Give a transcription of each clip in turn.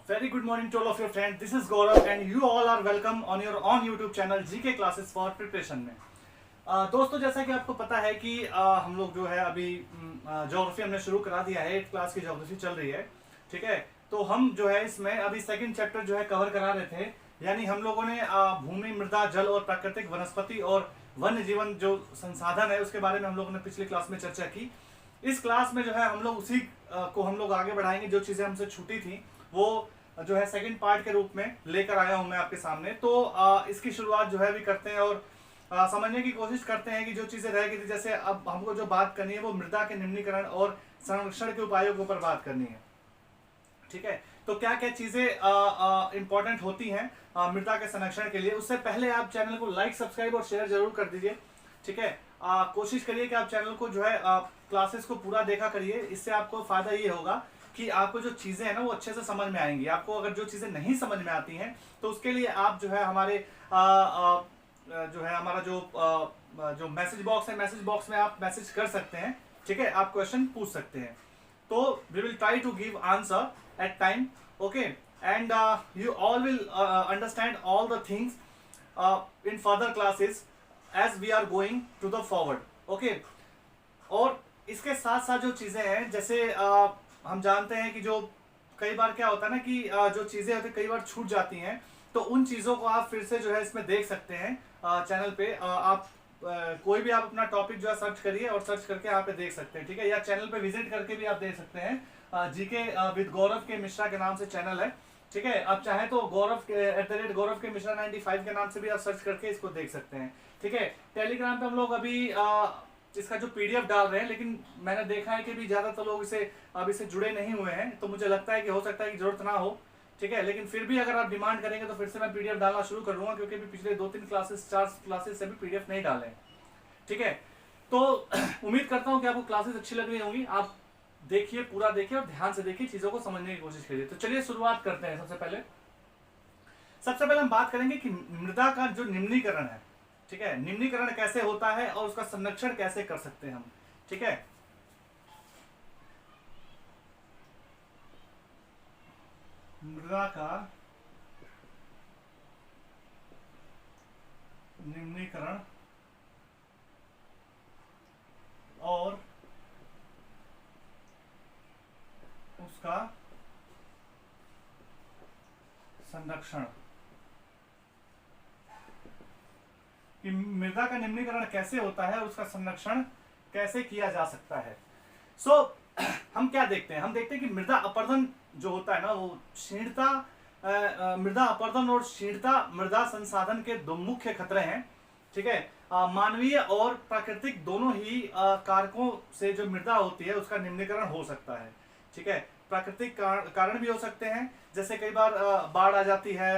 Very good morning to all of your friends. This is Gaurav and you all are welcome on your own YouTube channel GK Classes for Preparation में। दोस्तों जैसा कि आपको पता है कि हम लोग जो है अभी ज्योग्राफी हमने शुरू करा दिया है। 8th क्लास की ज्योग्राफी चल रही है, ठीक है। तो हम जो है इसमें अभी सेकंड चैप्टर जो है कवर करा रहे थे, यानी हम लोगों ने भूमि, मृदा, जल और प्राकृतिक वनस्पति और वन्य जीवन जो संसाधन है उसके बारे में हम लोगों ने पिछली क्लास में चर्चा की। इस क्लास में जो है हम लोग उसी को हम लोग आगे बढ़ाएंगे। जो चीजें हमसे छूटी थी वो जो है सेकंड पार्ट के रूप में लेकर आया हूं मैं आपके सामने। तो इसकी शुरुआत जो है भी करते हैं और समझने की कोशिश करते हैं कि जो चीजें रह गई थी, जैसे अब हमको जो बात करनी है वो मृदा के निम्नीकरण और संरक्षण के उपायों के ऊपर बात करनी है, ठीक है। तो क्या क्या चीजें इंपॉर्टेंट होती हैं मृदा के संरक्षण के लिए। उससे पहले आप चैनल को लाइक, सब्सक्राइब और शेयर जरूर कर दीजिए, ठीक है। कोशिश करिए कि आप चैनल को जो है क्लासेस को पूरा देखा करिए। इससे आपको फायदा ये होगा कि आपको जो चीजें हैं ना वो अच्छे से समझ में आएंगी। आपको अगर जो चीजें नहीं समझ में आती हैं तो उसके लिए आप जो है हमारे जो है हमारा जो मैसेज बॉक्स है, मैसेज बॉक्स में आप मैसेज कर सकते हैं, ठीक है। आप क्वेश्चन पूछ सकते हैं, तो we will try to give answer at time, okay. And you all will understand all the things in further classes as we are going to the forward, okay. और इसके साथ साथ जो चीजें हैं, जैसे हम जानते हैं कि जो कई बार क्या होता है ना कि जो चीजें होती है कई बार छूट जाती हैं, तो उन चीजों को आप फिर से जो है इसमें देख सकते हैं चैनल पे। आप कोई भी आप अपना टॉपिक जो है सर्च करिए और सर्च करके यहाँ पे देख सकते हैं, ठीक है। या चैनल पे विजिट करके भी आप देख सकते हैं। जीके विद गौरव के मिश्रा के नाम से चैनल है, ठीक है। आप चाहे तो गौरव गौरव के मिश्रा 95 के नाम से भी आप सर्च करके इसको देख सकते हैं, ठीक है। टेलीग्राम पे हम लोग अभी इसका जो पीडीएफ डाल रहे हैं, लेकिन मैंने देखा है कि भी ज्यादातर लोग इसे जुड़े नहीं हुए हैं, तो मुझे लगता है कि हो सकता है कि जरूरत ना हो, ठीक है। लेकिन फिर भी अगर आप डिमांड करेंगे तो फिर से मैं पीडीएफ डालना शुरू कर दूंगा, क्योंकि भी पिछले 2-3 क्लासेस 4 क्लासेस से भी पीडीएफ नहीं डाले हैं, ठीक है। तो उम्मीद करता हूँ कि आपको क्लासेस अच्छी लग रही होंगी। आप देखिए, पूरा देखिए और ध्यान से देखिए, चीजों को समझने की कोशिश करिए। तो चलिए शुरुआत करते हैं। सबसे पहले हम बात करेंगे कि मृदा का जो निम्नीकरण है, ठीक है, निम्नीकरण कैसे होता है और उसका संरक्षण कैसे कर सकते हैं हम, ठीक है। मृदा का निम्नीकरण और उसका संरक्षण, कि मृदा का निम्नीकरण कैसे होता है और उसका संरक्षण कैसे किया जा सकता है। हम क्या देखते हैं, हम देखते हैं कि मृदा अपरदन जो होता है ना वो क्षीणता, मृदा अपरदन और क्षीणता मृदा संसाधन के दो मुख्य खतरे हैं, ठीक है। मानवीय और प्राकृतिक दोनों ही कारकों से जो मृदा होती है उसका निम्नीकरण हो सकता है, ठीक है। प्राकृतिक कारण भी हो सकते हैं, जैसे कई बार बाढ़ आ जाती है,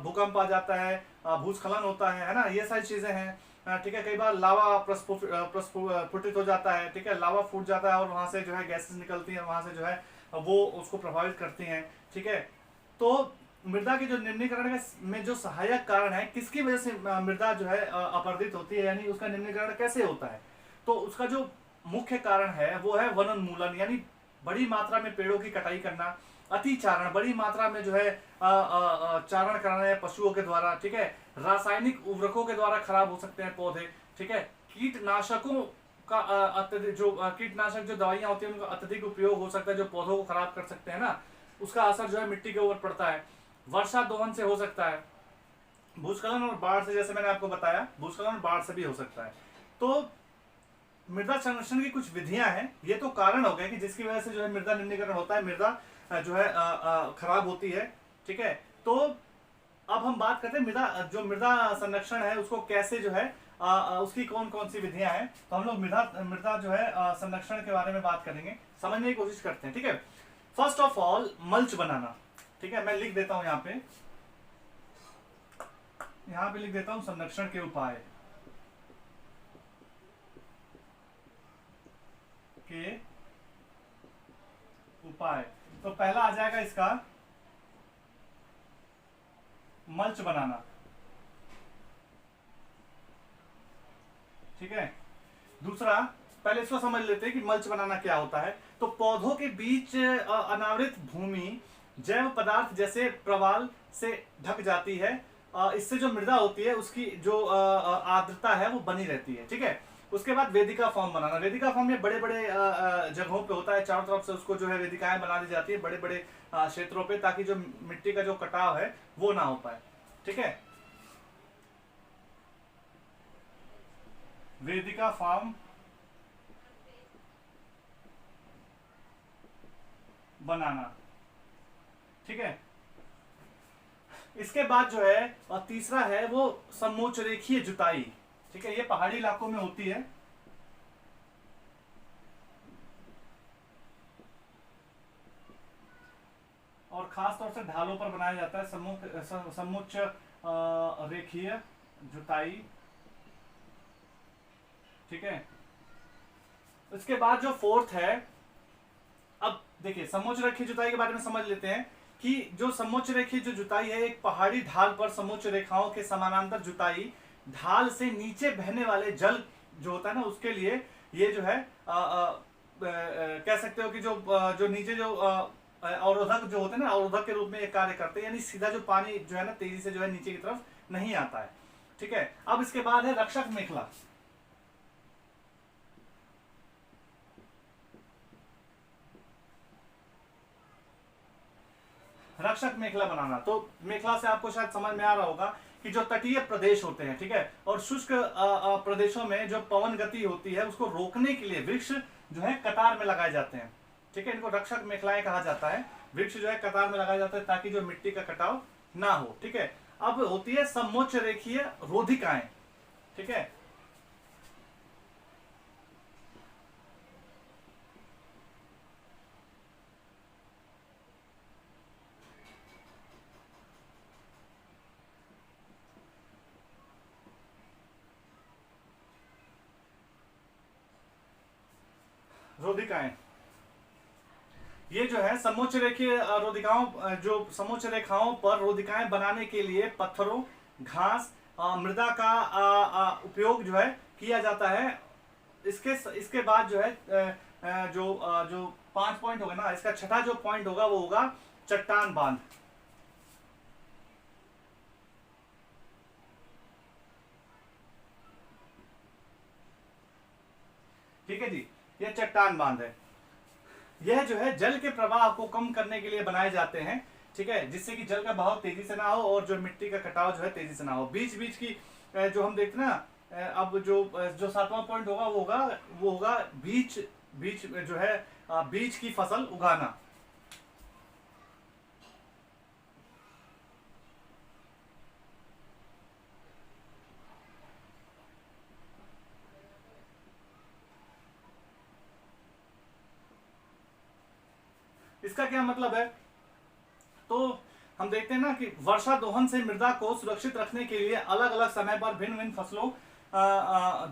भूकंप आ जाता है, भूस्खलन होता है ना, ये सारी चीजें हैं, ठीक है। कई बार लावा प्रस्फुटित हो जाता है, ठीक है, लावा फूट जाता है और वहां से जो है गैसेस निकलती हैं, वहां से जो है वो उसको प्रभावित करती हैं, ठीक है। तो मृदा के जो निम्नीकरण में जो सहायक कारण है, किसकी वजह से मृदा जो है अपरदित होती है, यानी उसका निम्नीकरण कैसे होता है, तो उसका जो मुख्य कारण है वो है वनोन्मूलन, यानी बड़ी मात्रा में पेड़ों की कटाई करना, अतिचारण, बड़ी मात्रा में जो है चारण कराना है पशुओं के द्वारा, ठीक है। रासायनिक उर्वरकों के द्वारा खराब हो सकते हैं पौधे, ठीक है। कीटनाशकों का अत्यधिक जो कीटनाशक जो दवाइयां होती है उनका अत्यधिक उपयोग हो सकता है, जो पौधों को खराब कर सकते हैं ना, उसका असर जो है मिट्टी के ऊपर पड़ता है। वर्षा दोहन से हो सकता है, भूस्खलन और बाढ़ से, जैसे मैंने आपको बताया भूस्खलन और बाढ़ से भी हो सकता है। तो मृदा संरक्षण की कुछ विधियां हैं, ये तो कारण हो गए कि जिसकी वजह से जो है मृदा निम्नीकरण होता है, मृदा जो है खराब होती है, ठीक है। तो अब हम बात करते हैं जो मृदा संरक्षण है उसको कैसे जो है उसकी कौन कौन सी विधियां हैं। तो हम लोग मृदा जो है संरक्षण के बारे में बात करेंगे, समझने की कोशिश करते हैं, ठीक है। फर्स्ट ऑफ ऑल मल्च बनाना, ठीक है। मैं लिख देता हूं यहाँ पे लिख देता हूं संरक्षण के उपाय तो पहला आ जाएगा इसका मल्च बनाना, ठीक है। दूसरा, पहले इसको समझ लेते हैं कि मल्च बनाना क्या होता है। तो पौधों के बीच अनावृत भूमि जैव पदार्थ जैसे प्रवाल से ढक जाती है। इससे जो मृदा होती है उसकी जो आर्द्रता है वो बनी रहती है। ठीक है, उसके बाद वेदिका फॉर्म बनाना। वेदिका फॉर्म ये बड़े बड़े जगहों पे होता है, चारों तरफ से उसको जो है वेदिकाएं बना दी जाती है बड़े बड़े क्षेत्रों पे, ताकि जो मिट्टी का जो कटाव है वो ना हो पाए। ठीक है, वेदिका फॉर्म बनाना। ठीक है, इसके बाद जो है और तीसरा है वो समोच्च रेखीय जुताई। ठीक है, ये पहाड़ी इलाकों में होती है। और खास तौर से ढालों पर बनाया जाता है समोच्च रेखीय जुताई। ठीक है, इसके बाद जो फोर्थ है, अब देखिए समोच्च रेखीय जुताई के बारे में समझ लेते हैं कि जो समोच्च रेखीय जो जुताई है, एक पहाड़ी ढाल पर समोच्च रेखाओं के समानांतर जुताई, ढाल से नीचे बहने वाले जल जो होता है ना उसके लिए ये जो है कह सकते हो कि जो नीचे जो अवरोधक जो होते हैं ना, अवरोधक के रूप में ये कार्य करते हैं, यानी सीधा जो पानी जो है ना तेजी से जो है नीचे की तरफ नहीं आता है। ठीक है, अब इसके बाद है रक्षक मेखला। रक्षक मेखला बनाना, तो मेखला से आपको शायद समझ में आ रहा होगा कि जो तटीय प्रदेश होते हैं, ठीक है, और शुष्क प्रदेशों में जो पवन गति होती है उसको रोकने के लिए वृक्ष जो है कतार में लगाए जाते हैं। ठीक है, इनको रक्षक मेखलाएं कहा जाता है। वृक्ष जो है कतार में लगाया जाता है ताकि जो मिट्टी का कटाव ना हो। ठीक है, अब होती है समोच्च रेखीय रोधिकाएं। ठीक है, रोधिकाएं ये जो है समोच्च रेखीय रोधिकाओं, जो समोच्च रेखाओं पर रोधिकाएं बनाने के लिए पत्थरों, घास, मृदा का उपयोग जो है किया जाता है। इसके बाद जो है जो 5 पॉइंट होगा ना, इसका छठा जो पॉइंट होगा वो होगा चट्टान बांध। ठीक है जी, ये चट्टान बांध है। यह जो है जल के प्रवाह को कम करने के लिए बनाए जाते हैं। ठीक है, जिससे कि जल का बहाव तेजी से ना हो और जो मिट्टी का कटाव जो है तेजी से ना हो। बीच बीच की जो हम देखते हैं ना, अब जो 7वां पॉइंट होगा वो होगा बीच बीच जो है बीज की फसल उगाना। इसका क्या मतलब है, तो हम देखते हैं ना कि वर्षा दोहन से मृदा को सुरक्षित रखने के लिए अलग अलग समय पर भिन्न भिन्न फसलों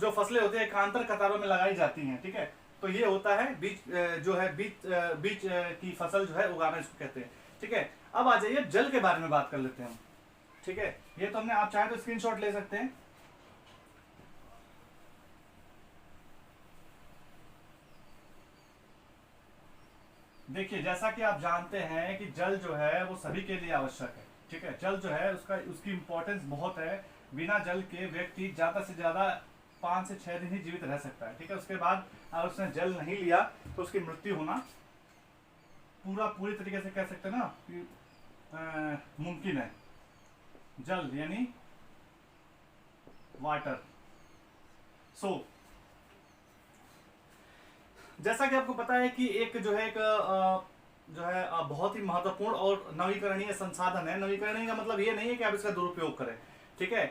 जो फसलें होती है एकांतर कतारों में लगाई जाती हैं। ठीक है, तो ये होता है बीच जो है बीच की फसल जो है उगाना, इसको कहते हैं। ठीक है, अब आ जाइए जल के बारे में बात कर लेते हैं। ठीक है, ये तो हमने, आप चाहे तो स्क्रीनशॉट ले सकते हैं। देखिए, जैसा कि आप जानते हैं कि जल जो है वो सभी के लिए आवश्यक है। ठीक है, जल जो है उसकी इंपॉर्टेंस बहुत है। बिना जल के व्यक्ति ज्यादा से ज्यादा 5 से 6 दिन ही जीवित रह सकता है। ठीक है, उसके बाद अगर उसने जल नहीं लिया तो उसकी मृत्यु होना पूरी तरीके से कह सकते हैं ना कि मुमकिन है। जल यानी वाटर। सो जैसा कि आपको पता है कि एक जो है जो है बहुत ही महत्वपूर्ण और नवीकरणीय संसाधन है। नवीकरणीय का मतलब ये नहीं है कि आप इसका दुरुपयोग करें। ठीक है,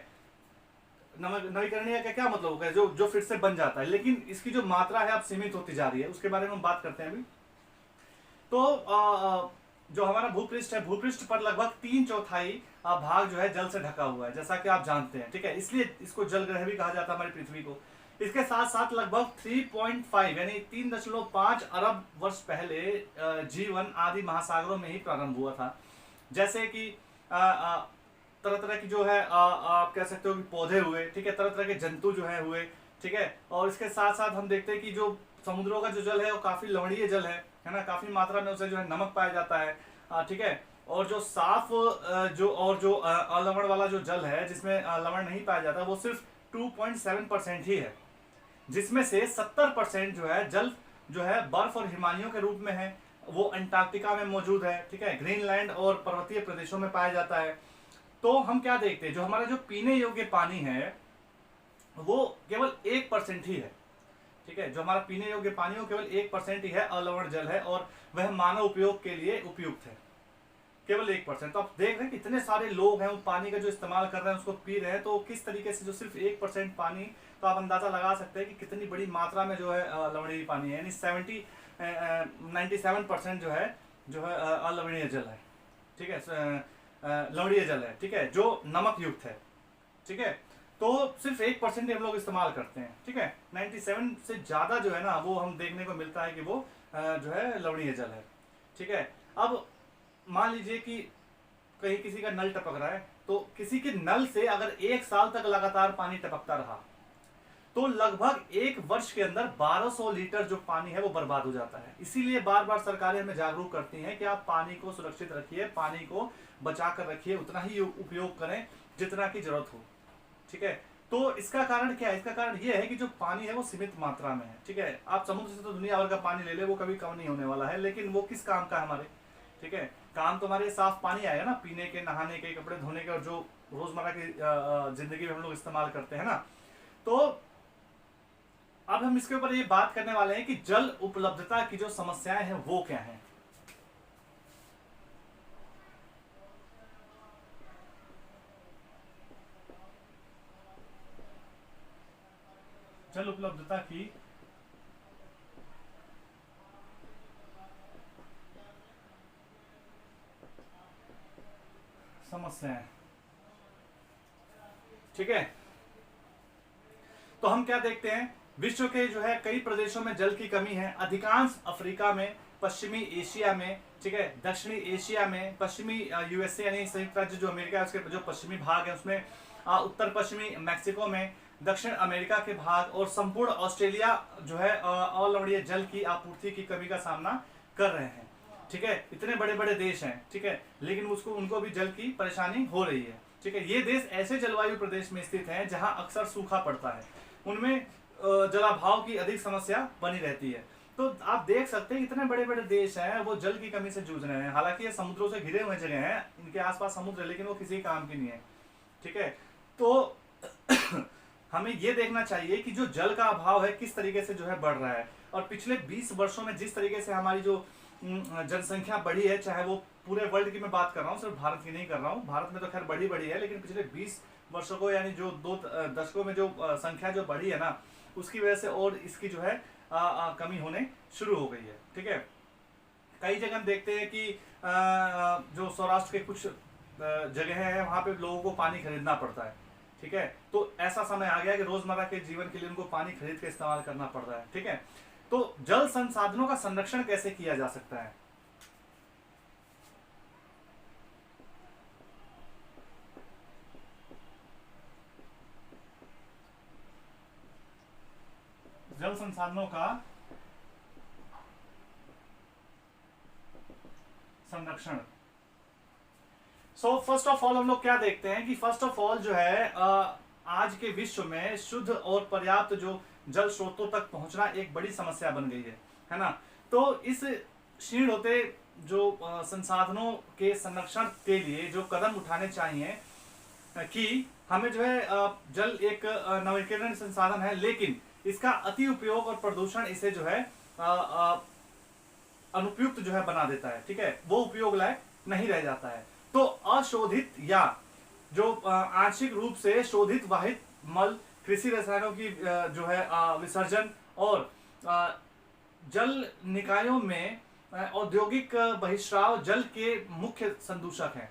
नवीकरणीय का क्या मतलब होगा, जो फिर से बन जाता है, लेकिन इसकी जो मात्रा है अब सीमित होती जा रही है। उसके बारे में हम बात करते हैं अभी। तो जो हमारा भूपृष्ठ है, भूपृष्ठ पर लगभग 3/4 भाग जो है जल से ढका हुआ है, जैसा कि आप जानते हैं। ठीक है, इसलिए इसको जल ग्रह भी कहा जाता है हमारी पृथ्वी को। इसके साथ साथ लगभग 3.5 यानी 3.5 अरब वर्ष पहले जीवन आदि महासागरों में ही प्रारंभ हुआ था। जैसे कि तरह तरह की जो है आप कह सकते हो कि पौधे हुए। ठीक है, तरह तरह के जंतु जो है हुए। ठीक है, और इसके साथ साथ हम देखते हैं कि जो समुद्रों का जो जल है वो काफी लवणीय जल है ना, काफी मात्रा में उसे जो है नमक पाया जाता है। ठीक है। और जो साफ जो अलवण वाला जो जल है जिसमें लवण नहीं पाया जाता वो सिर्फ 2.7% ही है, जिसमें से 70% जो है जल जो है बर्फ और हिमालयों के रूप में है, वो अंटार्कटिका में मौजूद है, ठीक है, ग्रीनलैंड और पर्वतीय प्रदेशों में पाया जाता है। तो हम क्या देखते हैं, जो हमारा जो पीने योग्य पानी है वो केवल 1% ही है, ठीक है, जो हमारा पीने योग्य पानी वो केवल 1% ही है, अलवण जल है, और वह मानव उपयोग के लिए उपयुक्त है, केवल 1%। तो आप देख रहे हैं कितने सारे लोग हैं वो पानी का जो इस्तेमाल कर रहे हैं उसको पी रहे हैं, तो किस तरीके से जो सिर्फ 1% पानी, तो आप अंदाजा लगा सकते हैं कि कितनी बड़ी मात्रा में जो है लवणीय पानी है, यानी 97% जो है अलवणीय जल है, ठीक है, लवणीय जल है, ठीक है, जो नमक युक्त है, ठीक है। तो सिर्फ 1% ही हम लोग इस्तेमाल करते हैं, ठीक है, 97 से ज्यादा जो है ना वो हम देखने को मिलता है कि वो जो है लवणीय जल है, ठीक है। अब मान लीजिए कि कहीं किसी का नल टपक रहा है, तो किसी के नल से अगर 1 साल तक लगातार पानी टपकता रहा तो लगभग 1 वर्ष के अंदर 1200 लीटर जो पानी है वो बर्बाद हो जाता है। इसीलिए बार बार सरकारें हमें जागरूक करती हैं कि आप पानी को सुरक्षित रखिए, पानी को बचा कर रखिए, उतना ही उपयोग करें जितना की जरूरत हो, ठीक है। तो इसका कारण क्या है, इसका कारण ये है कि जो पानी है वो सीमित मात्रा में है, ठीक है। आप समुद्र से तो दुनिया भर का पानी ले ले, वो कभी कम नहीं होने वाला है, लेकिन वो किस काम का है हमारे, ठीक है, काम तो हमारे साफ पानी आएगा ना, पीने के, नहाने के, कपड़े धोने के, और जो रोजमर्रा की जिंदगी में हम लोग इस्तेमाल करते हैं ना। तो अब हम इसके ऊपर ये बात करने वाले हैं कि जल उपलब्धता की जो समस्याएं हैं वो क्या हैं। जल उपलब्धता की समस्याएं, ठीक है। तो हम क्या देखते हैं, विश्व के जो है कई प्रदेशों में जल की कमी है, अधिकांश अफ्रीका में, पश्चिमी एशिया में, ठीक है, दक्षिणी एशिया में, पश्चिमी यूएसए यानी संयुक्त राज्य जो अमेरिका है उसके जो पश्चिमी भाग है उसमें, उत्तर पश्चिमी मैक्सिको में, दक्षिण अमेरिका के भाग, और संपूर्ण ऑस्ट्रेलिया जो है अलवणीय जल की आपूर्ति की कमी का सामना कर रहे हैं, ठीक है। इतने बड़े बड़े देश हैं, ठीक है, लेकिन उनको भी जल की परेशानी हो रही है, ठीक है। ये देश ऐसे जलवायु प्रदेश में स्थित हैं जहां अक्सर सूखा पड़ता है, उनमें जलाभाव की अधिक समस्या बनी रहती है। तो आप देख सकते हैं इतने बड़े बड़े देश हैं वो जल की कमी से जूझ रहे हैं, हालांकि ये समुद्रों से घिरे हुए जगह हैं, इनके आसपास समुद्र है, लेकिन वो किसी काम की नहीं है, ठीक है। तो हमें ये देखना चाहिए कि जो जल का अभाव है किस तरीके से जो है बढ़ रहा है, और पिछले 20 वर्षों में जिस तरीके से हमारी जो जनसंख्या बढ़ी है, चाहे वो पूरे वर्ल्ड की मैं बात कर रहा हूँ, सिर्फ भारत की नहीं कर रहा हूँ, भारत में तो खैर बढ़ी है, लेकिन पिछले 20 वर्षों को यानी जो 2 दशकों में जो संख्या जो बढ़ी है ना, उसकी वजह से और इसकी जो है कमी होने शुरू हो गई है, ठीक है। कई जगह हम देखते हैं कि जो सौराष्ट्र के कुछ जगह है वहां पे लोगों को पानी खरीदना पड़ता है, ठीक है। तो ऐसा समय आ गया कि रोजमर्रा के जीवन के लिए उनको पानी खरीद के इस्तेमाल करना पड़ रहा है, ठीक है। तो जल संसाधनों का संरक्षण कैसे किया जा सकता है। जल संसाधनों का संरक्षण। सो फर्स्ट ऑफ ऑल हम लोग क्या देखते हैं कि फर्स्ट ऑफ ऑल जो है आज के विश्व में शुद्ध और पर्याप्त जो जल स्रोतों तक पहुंचना एक बड़ी समस्या बन गई है ना। तो इस क्षीण होते जो संसाधनों के संरक्षण के लिए जो कदम उठाने चाहिए कि हमें जो है जल एक नवीकरणीय संसाधन है, लेकिन इसका अति उपयोग और प्रदूषण इसे जो है अनुपयुक्त जो है बना देता है, ठीक है, वो उपयोग लायक नहीं रह जाता है। तो अशोधित या जो आंशिक रूप से शोधित वाहित मल, कृषि रसायनों की जो है विसर्जन, और जल निकायों में औद्योगिक बहिष्राव जल के मुख्य संदूषक हैं।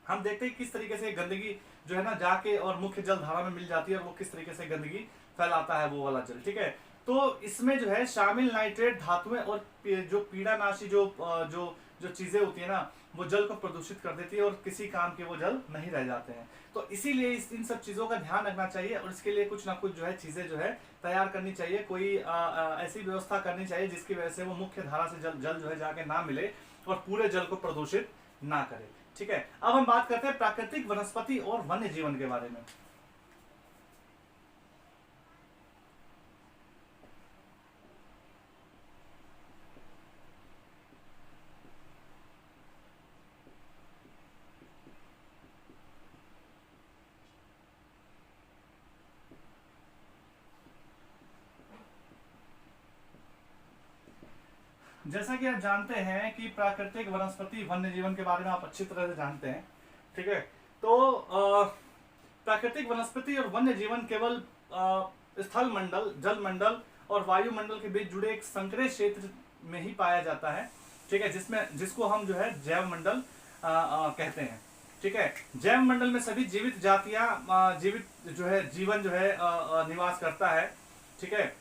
हम देखते हैं किस तरीके से गंदगी जो है ना जाके और मुख्य जल धारा में मिल जाती है, और वो किस तरीके से गंदगी फैलाता है वो वाला जल, ठीक है। तो इसमें जो है शामिल नाइट्रेट धातुएं और जो पीड़ानाशी जो जो चीजें होती है ना वो जल को प्रदूषित कर देती है और किसी काम के वो जल नहीं रह जाते हैं। तो इसीलिए इन सब चीजों का ध्यान रखना चाहिए और इसके लिए कुछ ना कुछ जो है चीजें जो है तैयार करनी चाहिए। कोई ऐसी व्यवस्था करनी चाहिए जिसकी वजह से वो मुख्य धारा से जल जो है जाके ना मिले और पूरे जल को प्रदूषित ना करे। ठीक है, अब हम बात करते हैं प्राकृतिक वनस्पति और वन्य जीवन के बारे में। जैसा कि आप जानते हैं कि प्राकृतिक वनस्पति वन्य जीवन के बारे में आप अच्छी तरह से जानते हैं। ठीक है, तो प्राकृतिक वनस्पति और वन्य जीवन केवल स्थल मंडल, जल मंडल और वायुमंडल के बीच जुड़े एक संकरे क्षेत्र में ही पाया जाता है। ठीक है, जिसको हम जो है जैव मंडल कहते हैं। ठीक है, जैव मंडल में सभी जीवित जातियां जीवित जो है जीवन जो है निवास करता है। ठीक है,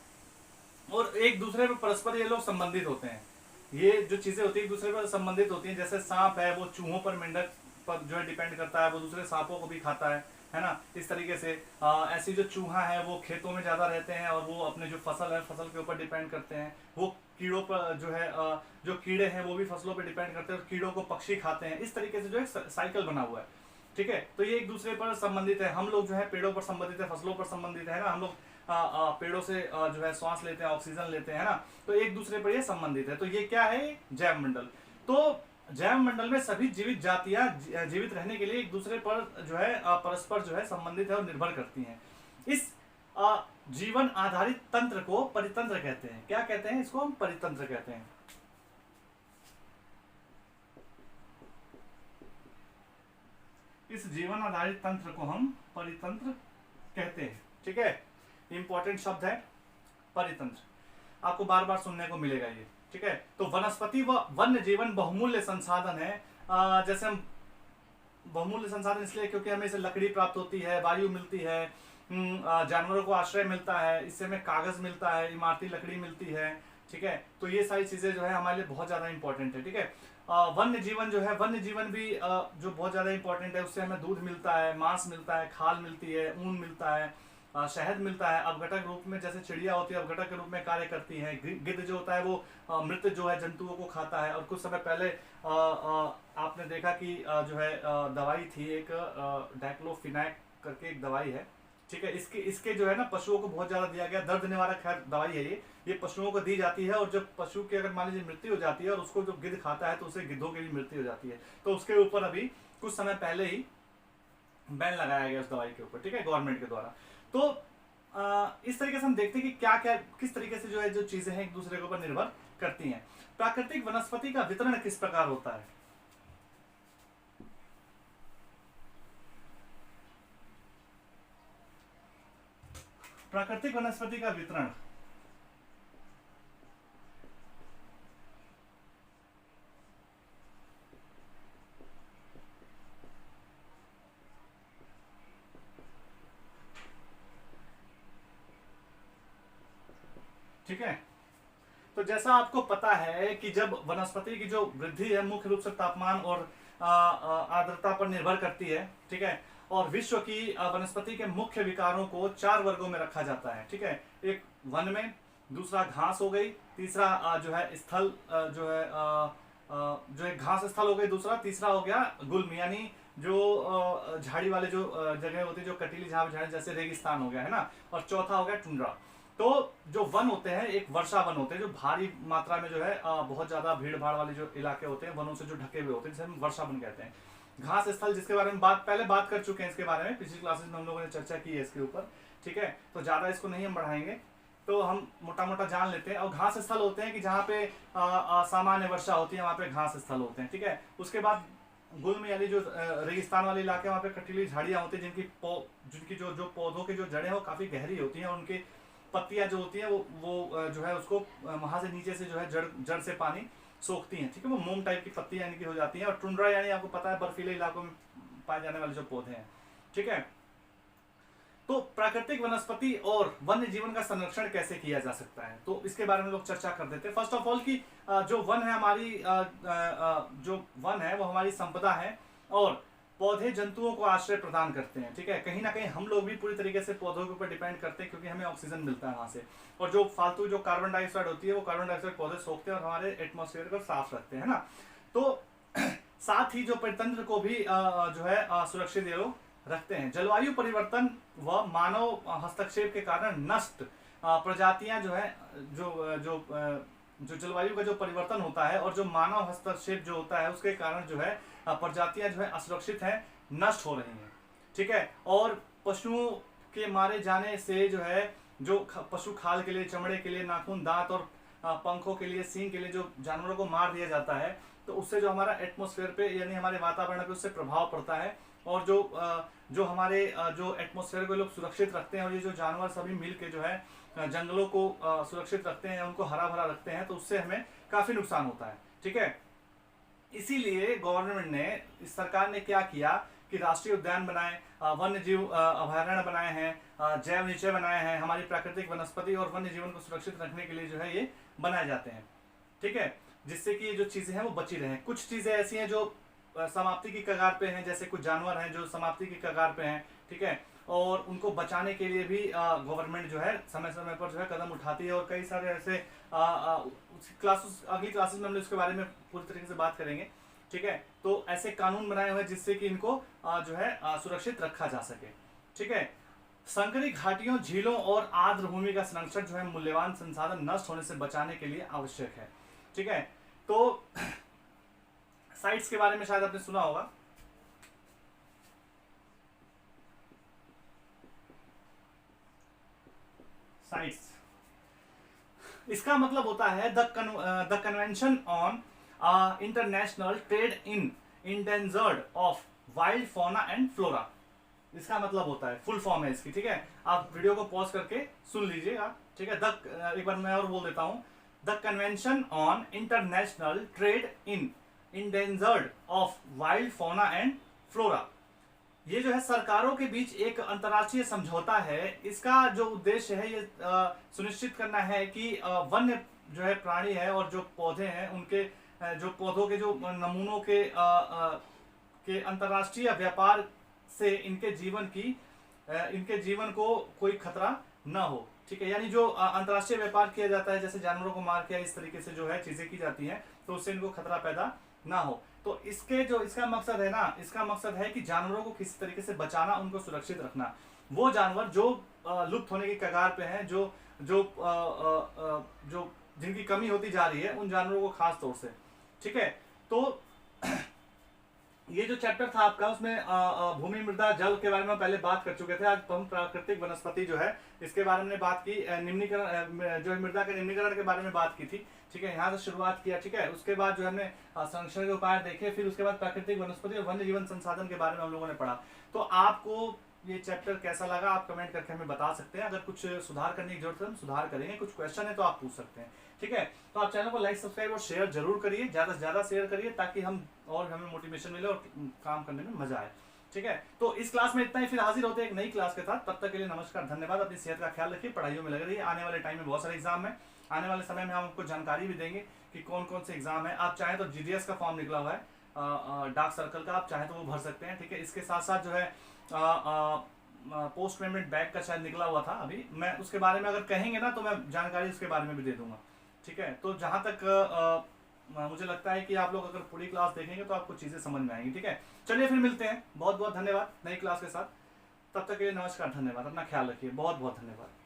और एक दूसरे पर परस्पर ये लोग संबंधित होते हैं। ये जो चीजें होती है एक दूसरे पर संबंधित होती हैं। जैसे सांप है वो चूहों पर, मेंढक पर जो है डिपेंड करता है, वो दूसरे सांपों को भी खाता है ना। इस तरीके से ऐसी जो चूहा है वो खेतों में ज्यादा रहते हैं और वो अपने जो फसल है फसल के ऊपर डिपेंड करते हैं। वो कीड़ों पर जो है जो कीड़े हैं वो भी फसलों पर डिपेंड करते हैं और कीड़ों को पक्षी खाते हैं। इस तरीके से जो है साइकिल बना हुआ है। ठीक है, तो ये एक दूसरे पर संबंधित है। हम लोग जो है पेड़ों पर संबंधित है, फसलों पर संबंधित है ना। हम लोग पेड़ों से जो है सांस लेते हैं, ऑक्सीजन लेते हैं, है ना। तो एक दूसरे पर ये संबंधित है। तो ये क्या है, जैव मंडल। तो जैव मंडल में सभी जीवित जातियां जीवित रहने के लिए एक दूसरे पर जो है परस्पर जो है संबंधित है और निर्भर करती हैं। इस जीवन आधारित तंत्र को परितंत्र कहते हैं। क्या कहते हैं इसको, हम परितंत्र कहते हैं। इस जीवन आधारित तंत्र को हम परितंत्र कहते हैं। ठीक है, इंपॉर्टेंट शब्द है परितंत्र, आपको बार बार सुनने को मिलेगा ये। ठीक है, तो वनस्पति व वन्य जीवन बहुमूल्य संसाधन है। जैसे हम बहुमूल्य संसाधन इसलिए क्योंकि हमें इसे लकड़ी प्राप्त होती है, वायु मिलती है, जानवरों को आश्रय मिलता है, इससे हमें कागज मिलता है, इमारती लकड़ी मिलती है। ठीक है, तो ये सारी चीजें जो है हमारे लिए बहुत ज्यादा इंपॉर्टेंट है। ठीक है, वन्य जीवन जो है, वन्य जीवन भी जो बहुत ज्यादा इंपॉर्टेंट है। उससे हमें दूध मिलता है, मांस मिलता है, खाल मिलती है, ऊन मिलता है, शहद मिलता है। अपघटक रूप में जैसे चिड़िया होती है अपघटक के रूप में कार्य करती है। गिद्ध जो होता है वो मृत जो है जंतुओं को खाता है। और कुछ समय पहले आपने देखा कि जो है दवाई थी एक डाइक्लोफिनैक करके एक दवाई है। ठीक है, इसके जो है ना पशुओं को बहुत ज्यादा दिया गया, दर्द निवारक खैर दवाई है ये पशुओं को दी जाती है। और जब पशु की अगर मान लीजिए मृत्यु हो जाती है और उसको जो गिद्ध खाता है तो उसे गिद्धों की भी मृत्यु हो जाती है। तो उसके ऊपर अभी कुछ समय पहले ही बैन लगाया गया उस दवाई के ऊपर। ठीक है, गवर्नमेंट के द्वारा। तो इस तरीके से हम देखते हैं कि क्या क्या किस तरीके से जो है जो चीजें हैं एक दूसरे के ऊपर निर्भर करती हैं। प्राकृतिक वनस्पति का वितरण किस प्रकार होता है। प्राकृतिक वनस्पति का वितरण ठीक है, तो जैसा आपको पता है कि जब वनस्पति की जो वृद्धि है मुख्य रूप से तापमान और आर्द्रता पर निर्भर करती है। ठीक है, और विश्व की वनस्पति के मुख्य विकारों को 4 वर्गों में रखा जाता है। ठीक है, एक वन में, दूसरा घास हो गई, तीसरा जो है स्थल जो है जो एक घास स्थल हो गई दूसरा, तीसरा हो गया गुल्म यानी जो झाड़ी वाले जो जगह होती है, जो कटीली झाड़ी जैसे रेगिस्तान हो गया, है ना। और चौथा हो गया टुंड्रा। तो जो वन होते हैं एक वर्षा वन होते हैं जो भारी मात्रा में जो है बहुत ज्यादा भीड़ भाड़ वाले जो इलाके होते हैं वनों से जो ढके हुए होते हैं, जिसे हम वर्षा वन कहते हैं। घास स्थल जिसके बारे में पहले बात कर चुके हैं, इसके बारे में पिछली क्लासेस में हम लोगों ने चर्चा की है इसके ऊपर। ठीक है, तो ज्यादा इसको नहीं हम बढ़ाएंगे, तो हम मोटा मोटा जान लेते हैं। और घास स्थल होते हैं कि जहाँ पे सामान्य वर्षा होती है वहाँ पे घास स्थल होते हैं। ठीक है, उसके बाद गुल्म यानी जो रेगिस्तान वाले इलाके वहाँ पे कटीली झाड़ियाँ होती है जिनकी जो पौधों की जो जड़ें हैं वो काफी गहरी होती हैं और उनकी पत्तियां जो होती है वो जो है उसको वहां से नीचे से जो है जड़ से पानी सोखती हैं। ठीक है, वो मोम टाइप की पत्तियां यानी कि हो जाती हैं। और टुंड्रा यानी आपको पता है बर्फीले इलाकों में पाए जाने वाले जो पौधे हैं। ठीक है, तो प्राकृतिक वनस्पति और वन्य जीवन का संरक्षण कैसे किया जा सकता है, तो इसके बारे में लोग चर्चा कर देते हैं। फर्स्ट ऑफ ऑल कि जो वन है हमारी जो वन है वो हमारी संपदा है और पौधे जंतुओं को आश्रय प्रदान करते हैं। ठीक है, कहीं ना कहीं हम लोग भी पूरी तरीके से पौधों के ऊपर डिपेंड करते हैं क्योंकि हमें ऑक्सीजन मिलता है वहां से, और जो फालतू जो कार्बन डाइऑक्साइड होती है वो कार्बन डाइऑक्साइड पौधे सोखते हैं और हमारे एटमॉस्फेयर को साफ रखते हैं ना। तो साथ ही जो परितंत्र को भी जो है सुरक्षित ये लोग रखते हैं। जलवायु परिवर्तन व मानव हस्तक्षेप के कारण नष्ट प्रजातियां जो है जो जलवायु का जो परिवर्तन होता है और जो मानव हस्तक्षेप जो होता है उसके कारण जो है प्रजातियां जो है असुरक्षित हैं, नष्ट हो रही हैं। ठीक है, और पशुओं के मारे जाने से जो है जो पशु खाल के लिए, चमड़े के लिए, नाखून, दांत और पंखों के लिए, सींग के लिए जो जानवरों को मार दिया जाता है तो उससे जो हमारा एटमॉस्फेयर पे यानी हमारे वातावरण पे उससे प्रभाव पड़ता है, और जो हमारे जो एटमॉस्फेयर को लोग सुरक्षित रखते हैं और ये जो जानवर सभी मिल के जो है जंगलों को सुरक्षित रखते हैं, उनको हरा भरा रखते हैं, तो उससे हमें काफी नुकसान होता है। ठीक है, इसीलिए गवर्नमेंट ने, इस सरकार ने क्या किया कि राष्ट्रीय उद्यान बनाए, वन्य जीव अभयारण्य बनाए हैं, जैव निचय बनाए हैं, हमारी प्राकृतिक वनस्पति और वन्य जीवन को सुरक्षित रखने के लिए जो है ये बनाए जाते हैं। ठीक है, जिससे कि जो चीजें हैं वो बची रहें। कुछ चीजें ऐसी हैं जो समाप्ति की कगार पे हैं, जैसे कुछ जानवर हैं जो समाप्ति की कगार पे हैं। ठीक है, और उनको बचाने के लिए भी गवर्नमेंट जो है समय समय पर जो है कदम उठाती है, और कई सारे ऐसे अगली क्लासेस में हम लोग इसके बारे में पूरी तरीके से बात करेंगे। ठीक है, तो ऐसे कानून बनाए हुए हैं जिससे कि इनको जो है सुरक्षित रखा जा सके। ठीक है, संकरी घाटियों, झीलों और आर्द्र भूमि का संरक्षण जो है मूल्यवान संसाधन नष्ट होने से बचाने के लिए आवश्यक है। ठीक है, तो साइट्स के बारे में शायद आपने सुना होगा। साइट्स, इसका मतलब होता है the convention on international trade in endangered of wild fauna and flora. इसका मतलब होता है, फुल फॉर्म है इसकी। ठीक है, आप वीडियो को पॉज करके सुन लीजिएगा। ठीक है, एक बार मैं और बोल देता हूं, the convention on international trade in endangered of wild fauna and flora, ये जो है सरकारों के बीच एक अंतर्राष्ट्रीय समझौता है। इसका जो उद्देश्य है ये सुनिश्चित करना है कि वन्य जो है प्राणी है और जो पौधे हैं उनके जो पौधों के जो नमूनों के अंतर्राष्ट्रीय व्यापार से इनके जीवन को कोई खतरा न हो। ठीक है, यानी जो अंतर्राष्ट्रीय व्यापार किया जाता है, जैसे जानवरों को मार के इस तरीके से जो है चीजें की जाती हैं, तो उससे इनको खतरा पैदा ना हो। तो इसका मकसद है ना, इसका मकसद है कि जानवरों को किसी तरीके से बचाना, उनको सुरक्षित रखना। वो जानवर जो लुप्त होने की कगार पे हैं, जो जिनकी कमी होती जा रही है, उन जानवरों को खास तौर से। ठीक है, तो ये जो चैप्टर था आपका उसमें भूमि, मृदा, जल के बारे में पहले बात कर चुके थे। आज हम प्राकृतिक वनस्पति जो है इसके बारे में बात की, निम्नीकरण जो है मृदा के निम्नीकरण के बारे में बात की थी। ठीक है, यहाँ से शुरुआत किया। ठीक है, उसके बाद जो हमने संरक्षण के उपाय देखे, फिर उसके बाद प्राकृतिक वनस्पति और वन्य जीवन संसाधन के बारे में हम लोगों ने पढ़ा। तो आपको ये चैप्टर कैसा लगा आप कमेंट करके हमें बता सकते हैं। अगर कुछ सुधार करने की जरूरत है हम सुधार करेंगे, कुछ क्वेश्चन है तो आप पूछ सकते हैं। ठीक है, तो आप चैनल को लाइक, सब्सक्राइब और शेयर जरूर करिए, ज्यादा से ज्यादा शेयर करिए ताकि हमें मोटिवेशन मिले और काम करने में मजा आए। ठीक है, तो इस क्लास में इतना ही, फिर हाजिर होते हैं एक नई क्लास के साथ। तब तक के लिए नमस्कार, धन्यवाद। अपनी सेहत का ख्याल रखिए, पढ़ाइयों में लगे रहिए। आने वाले टाइम में बहुत सारे एग्जाम है, आने वाले समय में हम आपको जानकारी भी देंगे कि कौन कौन से एग्जाम है। आप चाहें तो जीडीएस का फॉर्म निकला हुआ है डार्क सर्कल का, आप चाहें तो वो भर सकते हैं। ठीक है, इसके साथ साथ जो है पोस्ट पेमेंट बैग का शायद निकला हुआ था अभी, मैं उसके बारे में अगर कहेंगे ना तो मैं जानकारी उसके बारे में भी दे दूंगा। ठीक है, तो जहां तक मुझे लगता है कि आप लोग अगर पूरी क्लास देखेंगे तो आपको चीजें समझ में आएंगी। ठीक है, चलिए फिर मिलते हैं। बहुत बहुत धन्यवाद नई क्लास के साथ। तब तक के लिए नमस्कार, धन्यवाद। अपना ख्याल रखिए, बहुत बहुत धन्यवाद।